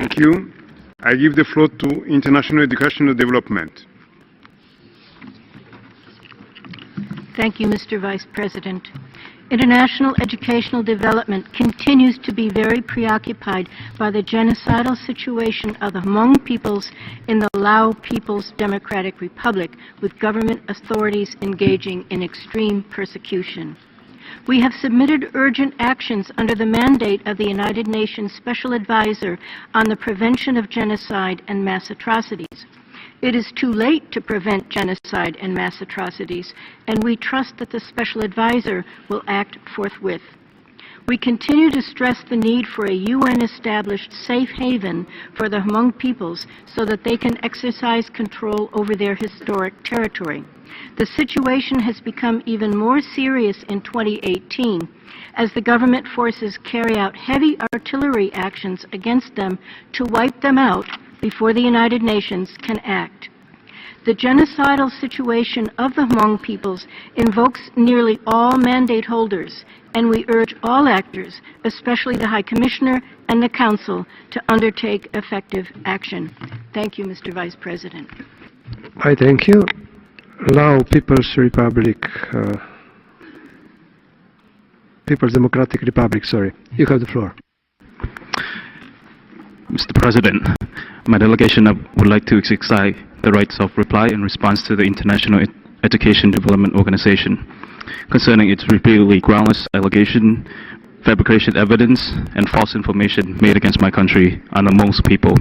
Thank you. I give the floor to International Educational Development. Thank you, Mr. Vice President. International educational development continues to be very preoccupied by the genocidal situation of the Hmong peoples in the Lao People's Democratic Republic, with government authorities engaging in extreme persecution. We have submitted urgent actions under the mandate of the United Nations Special Advisor on the Prevention of Genocide and Mass Atrocities. It is too late to prevent genocide and mass atrocities, and we trust that the Special Advisor will act forthwith. We continue to stress the need for a UN-established safe haven for the Hmong peoples so that they can exercise control over their historic territory. The situation has become even more serious in 2018 as the government forces carry out heavy artillery actions against them to wipe them out before the United Nations can act. The genocidal situation of the Hmong peoples invokes nearly all mandate holders, and we urge all actors, especially the High Commissioner and the Council, to undertake effective action. Thank you, Mr. Vice President. I thank you. Lao People's Republic, People's Democratic Republic, sorry. You have the floor. Mr. President, my delegation would like to exercise the rights of reply in response to the International Education Development Organization concerning its repeatedly groundless allegation, fabrication evidence, and false information made against my country and the Hmong people.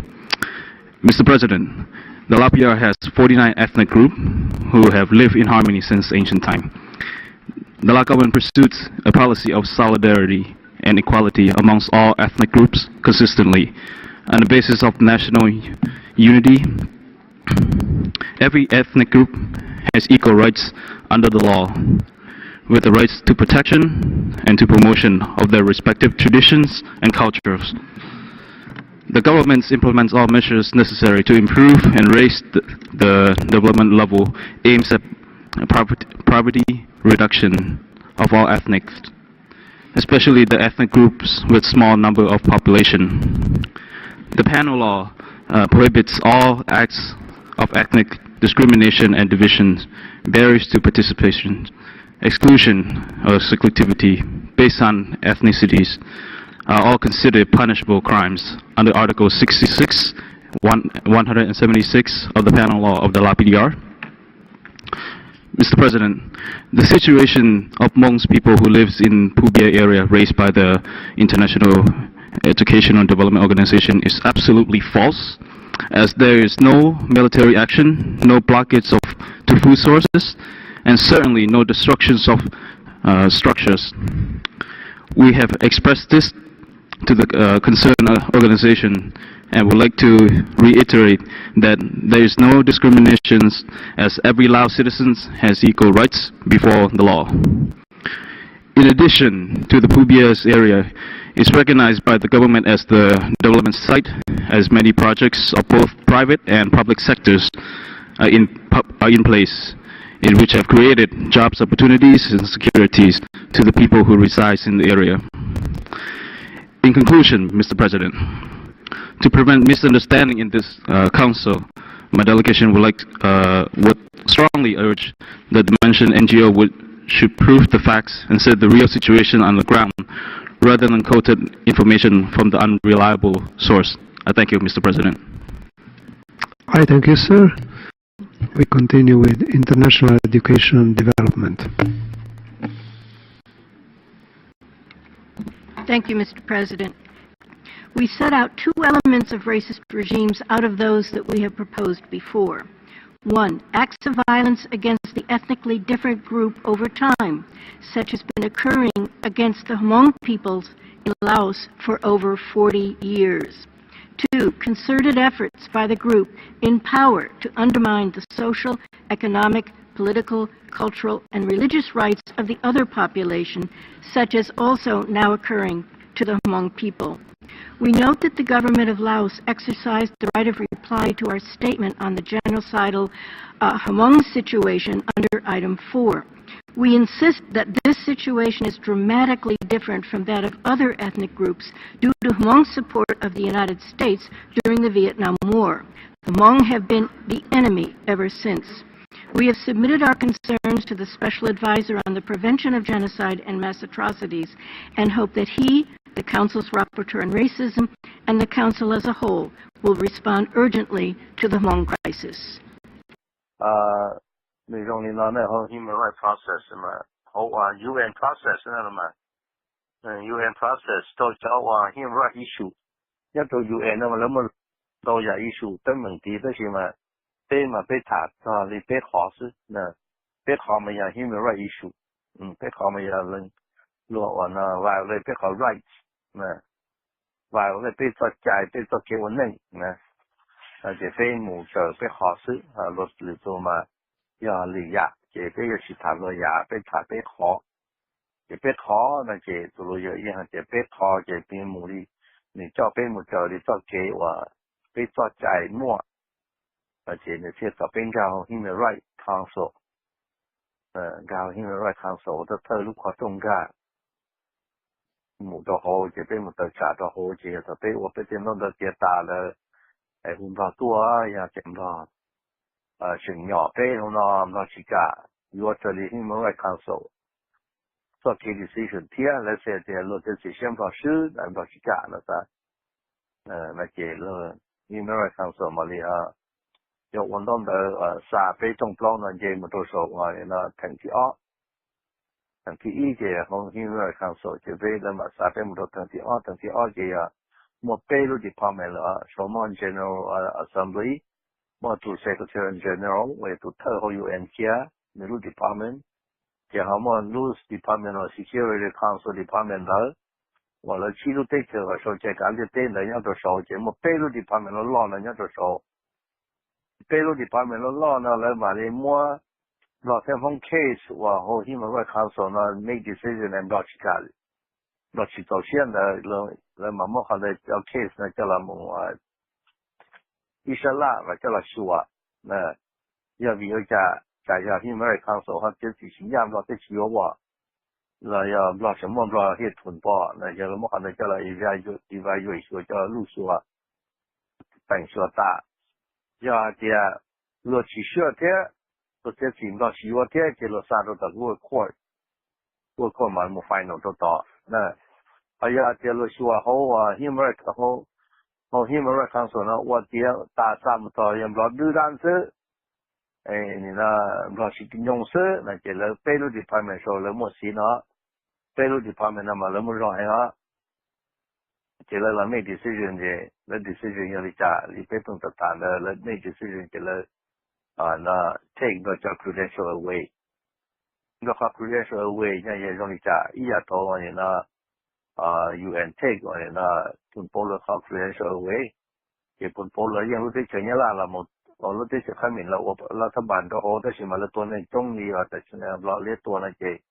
Mr. President, the Lao PR has 49 ethnic groups who have lived in harmony since ancient time. The Lao government pursues a policy of solidarity and equality amongst all ethnic groups consistently. On the basis of national unity, every ethnic group has equal rights under the law, with the rights to protection and to promotion of their respective traditions and cultures. The government implements all measures necessary to improve and raise the development level, aims at poverty reduction of all ethnics, especially the ethnic groups with small number of population. The Panel Law prohibits all acts of ethnic discrimination and division, barriers to participation, exclusion, or selectivity based on ethnicities are all considered punishable crimes under Article 66, 176 of the Panel Law of the LAPDR. Mr. President, the situation of Hmong people who lives in Phu Biay area raised by the International Educational Development Organization is absolutely false, as there is no military action, no blockades to food sources, and certainly no destructions of structures. We have expressed this to the concerned organization and would like to reiterate that there is no discriminations, as every Lao citizen has equal rights before the law. In addition to the Phu Biay area, is recognized by the government as the development site, as many projects of both private and public sectors are in place, in which have created jobs opportunities and securities to the people who reside in the area. In conclusion, Mr. President, to prevent misunderstanding in this council, my delegation would strongly urge that the mentioned NGO should prove the facts and set the real situation on the ground, rather than quoted information from the unreliable source. I thank you, Mr. President. I thank you, sir. We continue with international education and development. Thank you, Mr. President. We set out two elements of racist regimes out of those that we have proposed before. One, acts of violence against the ethnically different group over time, such has been occurring against the Hmong peoples in Laos for over 40 years. Two, concerted efforts by the group in power to undermine the social, economic, political, cultural, and religious rights of the other population, such as also now occurring to the Hmong people. We note that the government of Laos exercised the right of reply to our statement on the genocidal Hmong situation under Item 4. We insist that this situation is dramatically different from that of other ethnic groups due to Hmong's support of the United States during the Vietnam War. The Hmong have been the enemy ever since. We have submitted our concerns to the Special Advisor on the Prevention of Genocide and Mass Atrocities and hope that he, the Council's Rapporteur on Racism, and the Council as a whole will respond urgently to the Hmong crisis. 内容里呢，那后 human rights process 嘛，好啊 UN process 那嘛，UN process 都叫啊 human rights issue，一到 UN 那么那么都有 issue， 等问题都是嘛，被嘛被查啊，你被考试那被考嘛有 human rights issue， 被考嘛有人落完了，话你被考 rights 那，话你被作债被作给我弄那，这非母就被考试啊，落里头嘛。 要理呀，这边有其他路呀，被查被考，这边考那这走路有一样，这边考这边母的，你叫被母叫你做给我，被做债末，而且那些这边叫 Human Rights Council，叫 Human Rights Council， 我都透露过中间，母都好，这边母都查都好，这这边我被这弄到这大了，哎，我们多啊，也见到。 选鸟被弄到那几个，我这里 Human Rights Council 做 key decision， 天来说这落这些先发师，那那几个那啥，那这了 Human Rights Council 嘛里啊，有运动的沙被中标那这么多少啊，那腾第二，腾第一这和 Human Rights Council 这边的嘛沙被么多腾第二这啊，我被了 department 了，什么 General Assembly。 More to Secretary General, we to tell UN here, the Lu Department, the Hamon Luz Department of Security Council Department, while the Chilu Teacher, so check all the day, the other show, Jemo Pelu Department of Law, and other show. Pelu Department of Law, now let my more, not have one case, while Human Rights Council not make decision and not child. Not she told she and the Mamma had a case, not tell them. 伊莎拉，我叫他说啊，那要不要加 Human Rights Council 或者是新疆那这些话，那要那什么那些吞包，那叫么可能叫他evaluation叫路数啊，本说大，要这落去学的，或者是那学的，就落三周的过课嘛，没 final 都到，那还要这落学好啊 ，Human Rights 好。 Human Rights Council 呢，我爹打这么多人不知道是，你那不是用是，那这个北路 department 说了么事呢？北路 department 那么那么软呀，这个那没 decision 的，那 decision 要你家你被动的谈的，那没 decision 这个那 take 个叫 credential away， 那个 credential away 那也让你家一下头你那。 UN take 我那本波了好 credential away， 也本波了因为这前年了么，我了这些看明了，我了他办的好的是嘛了多那中立啊，但是呢了列多那些，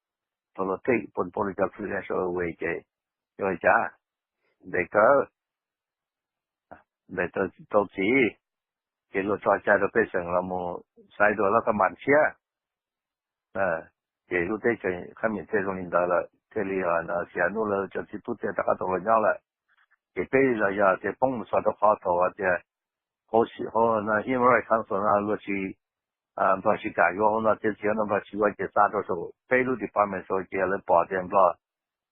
多了 take 本波了叫 credential away 嘅，因为家那个那都知，给了抓家的被成了么，晒多了他满些，给了这些看明这种领导了。 这里啊，那线路了就是都在大家都了了，这边了呀，这帮说的好头啊，这好喜好那因为看说那过去把去改革那这些那把去我这啥都说，北路的方面说这了保证了，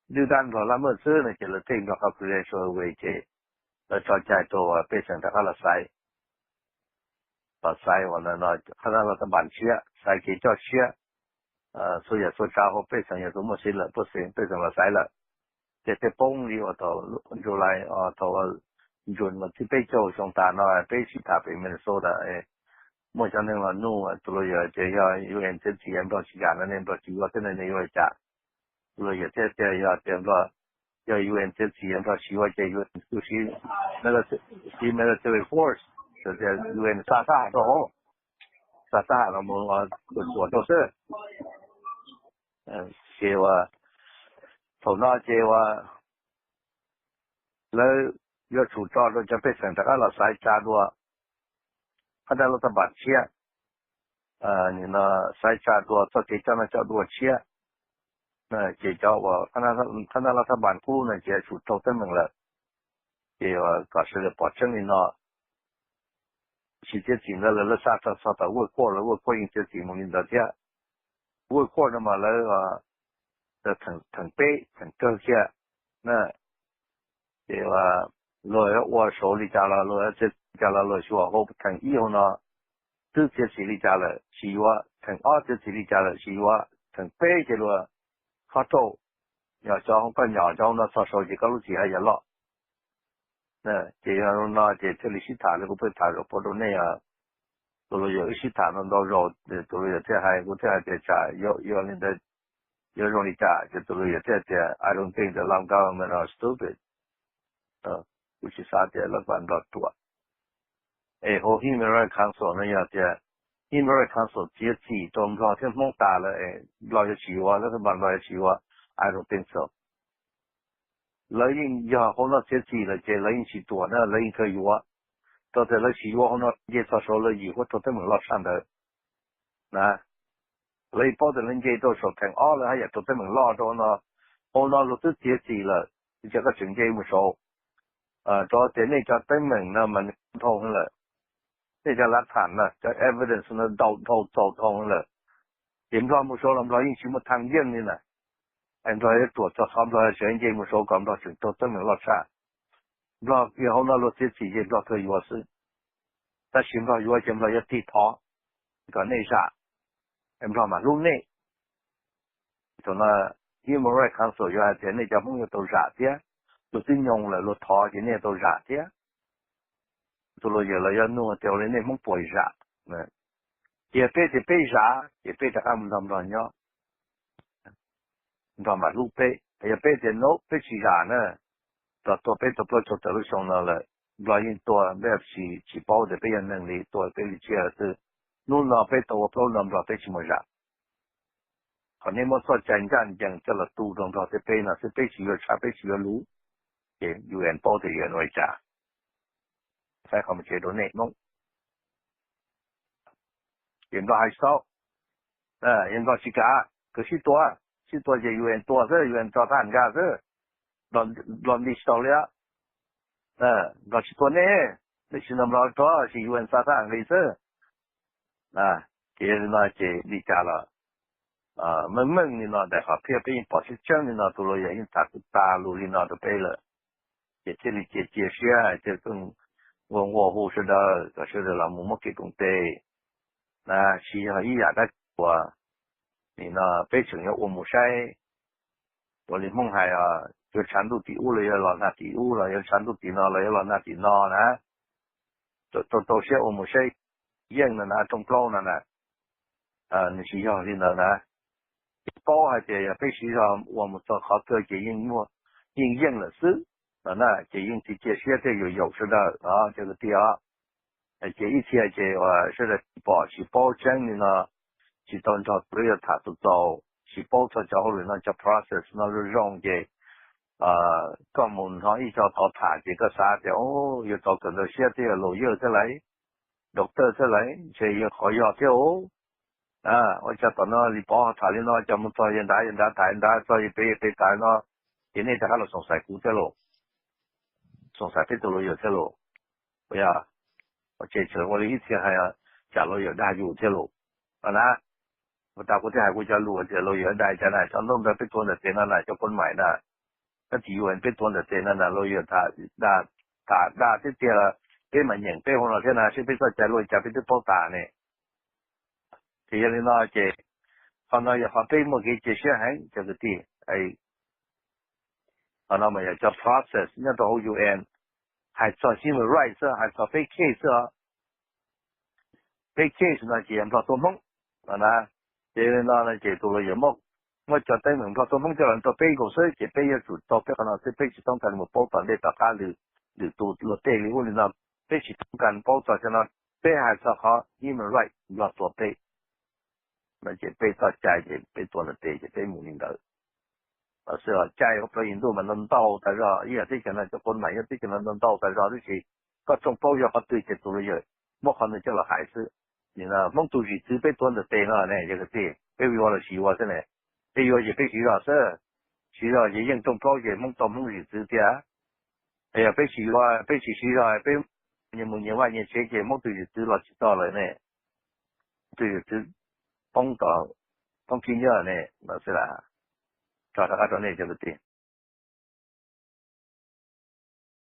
榴弹了那么子呢，这了这个好可能说为这，找家多啊，变成大家了塞，把塞完了那看到了他满缺，塞给叫缺。 所以说家伙变成也是没事了，不行变成了塞了。这些崩里我都就来都就我这边就上大那被其他北面说的莫像那个弄都有这要有人这体验到时间了，那个几个真的那有家，都有这要这个要有人这体验到时间这有就是那个是 military force， 这些有人啥都好，啥了我都是。 这话，头脑这话，那要出招了就变成大家老晒家多，他在那他把钱，你呢塞加多做给叫那叫多切，那这叫我看到了他满库呢，接触都这么了，这个搞是个保证的呢，直接进来了，啥的我过应这题目领导家，我过那么那个腾背腾这些，那这个我手里家了，这家了说后腾以后呢。这些几里家了，希望成这几里家了，希望成北这个发州，要交个鸟交呢，少手几个路几还也了。那这样呢，这里是谈那个不谈个不都那样，都有一些谈的到肉，都有这还我这还在家，有人的有容易家，就都有这I don't think the long government are stupid，which is out there 了管到多。和 Human Rights Council 那样的 Human Rights Council 接起中朝天梦打了老有希望，那是蛮老有希望 I don't think so。老人要好了接起了，这老人去多呢，老人可以话，到这了希望呢，也少说了以后都这么老上的，那老一包的人家都说看了，还也都这么老着呢，后来路都接起了，这个经济不少，到这那家登门呢，门通了。这叫来谈了，叫 evidence 呢，走通了。点说没说了，我因什么谈见的呢？按照要做差不多选节目说讲到成都证明了啥？那以后那路这几件那可以我是，但现在有现在要地头，个内啥？按照嘛路内，就那 Human Rights Council 要在那家朋友都啥的，都是用了路头的那都啥的。做了有了要弄掉了那么背啥，也背啥，也背着俺们他们老娘，你知道吗？路背，也背着孬背起啥呢？多背多不就得了上了，老人多没去包的背能力多背的这是，弄了背多不弄了背什么啥？可能我说讲这了都中到这背呢是背起个差背起个路，也有人包的原来家。在他们chế độ này không? Hiện tại hay sao? Hiện tại chỉ cả cái sĩ tua chỉ UN tua thế, UN cho thành ra thế, làm đi sau đấy, nó sĩ tua này, nó sĩ làm lo cho sĩ UN sa thành vậy thế, thì nó chỉ đi trả là, mình thì nó đại học phía bên bảo sĩ chân thì nó tụi nó hiện tại ta luôn thì nó được bây giờ, chỉ là chỉ share chỉ cũng我护士的可是的了，某某给工队，那需要一样的我，你呢被成要我母晒，我的梦还啊，就长度底物了要老那底物了，要长度底那了要老那底那呢，都些我母晒，硬的呢，中高的呢，你需要的呢，高还是也必须要我们做好这些应了是。那这用这学这有时的这个第二，这一切这是的保证的呢，是当照不要他都走，是保证之后呢叫 process 那是让这专门上一条到他这个啥的有找个的写这个老友这来，doctor 这来，这也可以这我叫到那里保他的那叫么做人大做一杯大那，今天在那上晒股这喽。从啥子都有这路，不要，我这次我的一天还要假如有那有这路，我打过这还会叫路这路有那在那，像弄的被多的在那就不买那，那体温被多的在那路有那这点了，给门人被红了在那是被说在路加被都包打呢，这些人呢这，放到也好被么给这些还这个地那么也叫 process， 那到 UN 还做 human rights 还做 fake case，fake case 呢就唔做做梦，这呢就做了有梦，我就等唔做做梦就能做背个事，就背一做做背可能是背起当กัน冇包到你大家你做落地里我哋呢背起当กัน包到就呢背还是好 human right 要做背，那就背到家就背多了背就背冇领导。是啊，加油！不印度们能到在这，也这些呢就本来也这些呢能到在这，这些各种包药和对接都有，莫可能叫了还是你呢梦都是只被端的对了呢，这个对，被我了希望是呢，被我也被需要是，需要也应中高也梦到梦是指的，哎呀被需要被年外年前给梦都是指了知道了呢，对指帮到帮听呢，那是啦，找他那这个对。